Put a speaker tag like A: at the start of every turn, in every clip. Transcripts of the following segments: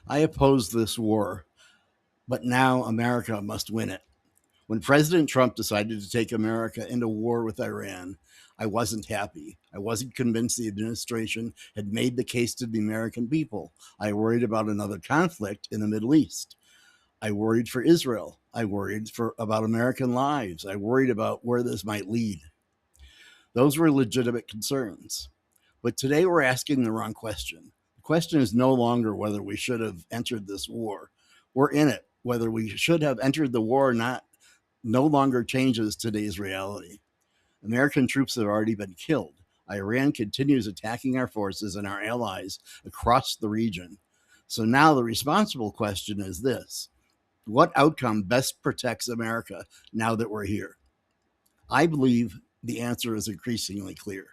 A: I oppose this war, but now America must win it. When President Trump decided to take America into war with Iran, I wasn't happy. I wasn't convinced the administration had made the case to the American people. I worried about another conflict in the Middle East. I worried for Israel. I worried about American lives. I worried about where this might lead. Those were legitimate concerns. But today we're asking the wrong question. The question is no longer whether we should have entered this war. We're in it. Whether we should have entered the war or not no longer changes today's reality. American troops have already been killed. Iran continues attacking our forces and our allies across the region. So now the responsible question is this: what outcome best protects America now that we're here? I believe the answer is increasingly clear.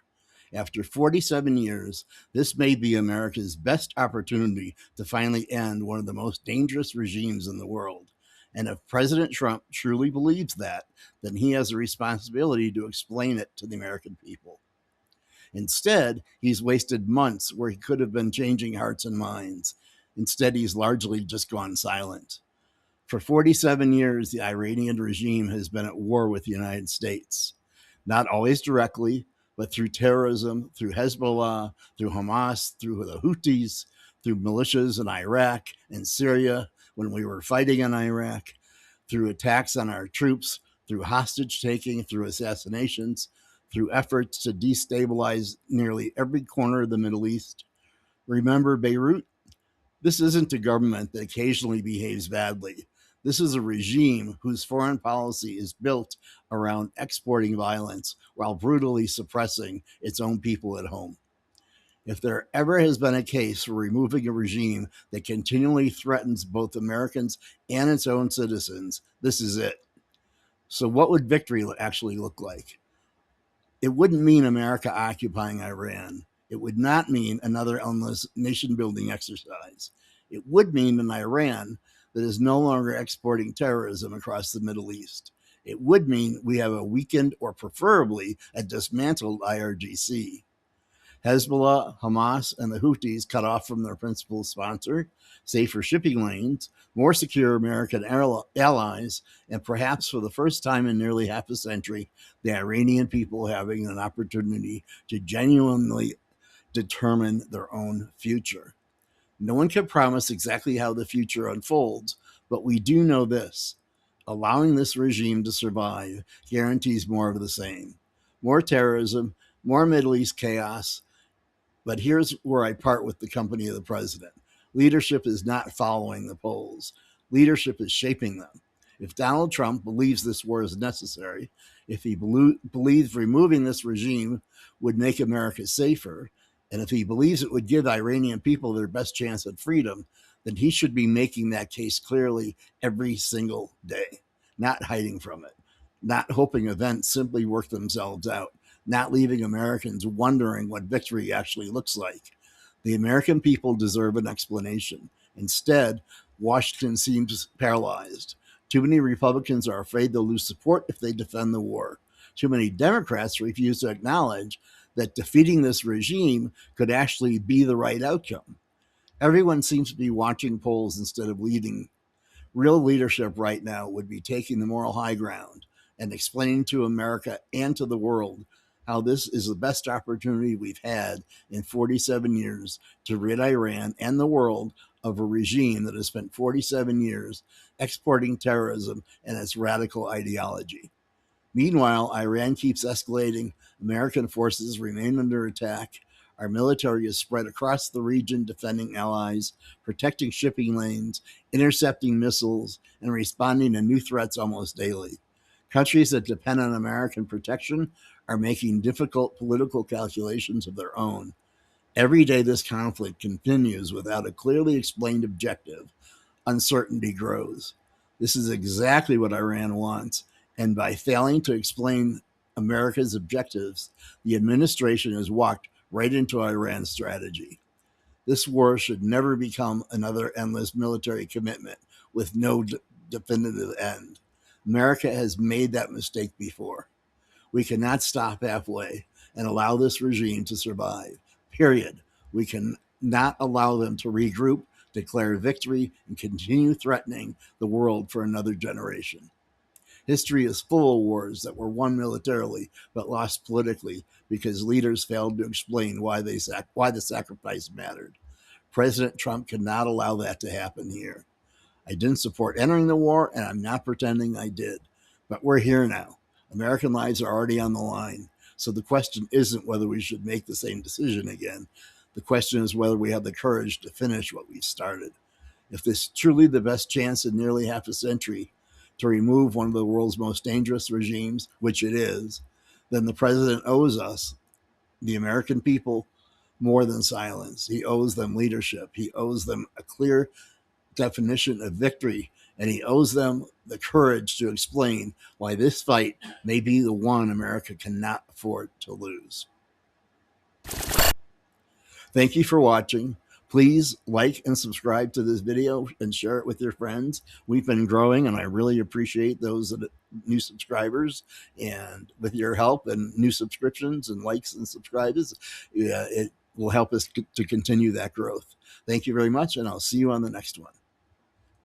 A: After 47 years, this may be America's best opportunity to finally end one of the most dangerous regimes in the world. And if President Trump truly believes that, then he has a responsibility to explain it to the American people. Instead, he's wasted months where he could have been changing hearts and minds. Instead, he's largely just gone silent. For 47 years, the Iranian regime has been at war with the United States, not always directly, but through terrorism, through Hezbollah, through Hamas, through the Houthis, through militias in Iraq and Syria when we were fighting in Iraq, through attacks on our troops, through hostage taking, through assassinations, through efforts to destabilize nearly every corner of the Middle East. Remember Beirut? This isn't a government that occasionally behaves badly. This is a regime whose foreign policy is built around exporting violence while brutally suppressing its own people at home. If there ever has been a case for removing a regime that continually threatens both Americans and its own citizens, this is it. So, what would victory actually look like? It wouldn't mean America occupying Iran. It would not mean another endless nation building exercise. It would mean an Iran that is no longer exporting terrorism across the Middle East. It would mean we have a weakened or preferably a dismantled IRGC. Hezbollah, Hamas, and the Houthis cut off from their principal sponsor, safer shipping lanes, more secure American allies, and perhaps for the first time in nearly half a century, the Iranian people having an opportunity to genuinely determine their own future. No one can promise exactly how the future unfolds, but we do know this: allowing this regime to survive guarantees more of the same: more terrorism, more Middle East chaos. But here's where I part with the company of the president. Leadership is not following the polls. Leadership is shaping them. If Donald Trump believes this war is necessary, if he believes removing this regime would make America safer, and if he believes it would give Iranian people their best chance at freedom, then he should be making that case clearly every single day, not hiding from it, not hoping events simply work themselves out, not leaving Americans wondering what victory actually looks like. The American people deserve an explanation. Instead, Washington seems paralyzed. Too many Republicans are afraid they'll lose support if they defend the war. Too many Democrats refuse to acknowledge that defeating this regime could actually be the right outcome. Everyone seems to be watching polls instead of leading. Real leadership right now would be taking the moral high ground and explaining to America and to the world how this is the best opportunity we've had in 47 years to rid Iran and the world of a regime that has spent 47 years exporting terrorism and its radical ideology. Meanwhile, Iran keeps escalating. American forces remain under attack. Our military is spread across the region, defending allies, protecting shipping lanes, intercepting missiles, and responding to new threats almost daily. Countries that depend on American protection are making difficult political calculations of their own. Every day this conflict continues without a clearly explained objective, uncertainty grows. This is exactly what Iran wants, and by failing to explain America's objectives, the administration has walked right into Iran's strategy. This war should never become another endless military commitment with no definitive end. America has made that mistake before. We cannot stop halfway and allow this regime to survive. Period. We can not allow them to regroup, declare victory, and continue threatening the world for another generation. History is full of wars that were won militarily but lost politically because leaders failed to explain why the sacrifice mattered. President Trump cannot allow that to happen here. I didn't support entering the war, and I'm not pretending I did. But we're here now. American lives are already on the line. So the question isn't whether we should make the same decision again. The question is whether we have the courage to finish what we started. If this is truly the best chance in nearly half a century to remove one of the world's most dangerous regimes, which it is, then the president owes us, the American people, more than silence. He owes them leadership. He owes them a clear definition of victory, and he owes them the courage to explain why this fight may be the one America cannot afford to lose. Thank you for watching. Please like and subscribe to this video and share it with your friends. We've been growing, and I really appreciate those new subscribers. And with your help and new subscriptions and likes and subscribers, it will help us to continue that growth. Thank you very much, and I'll see you on the next one.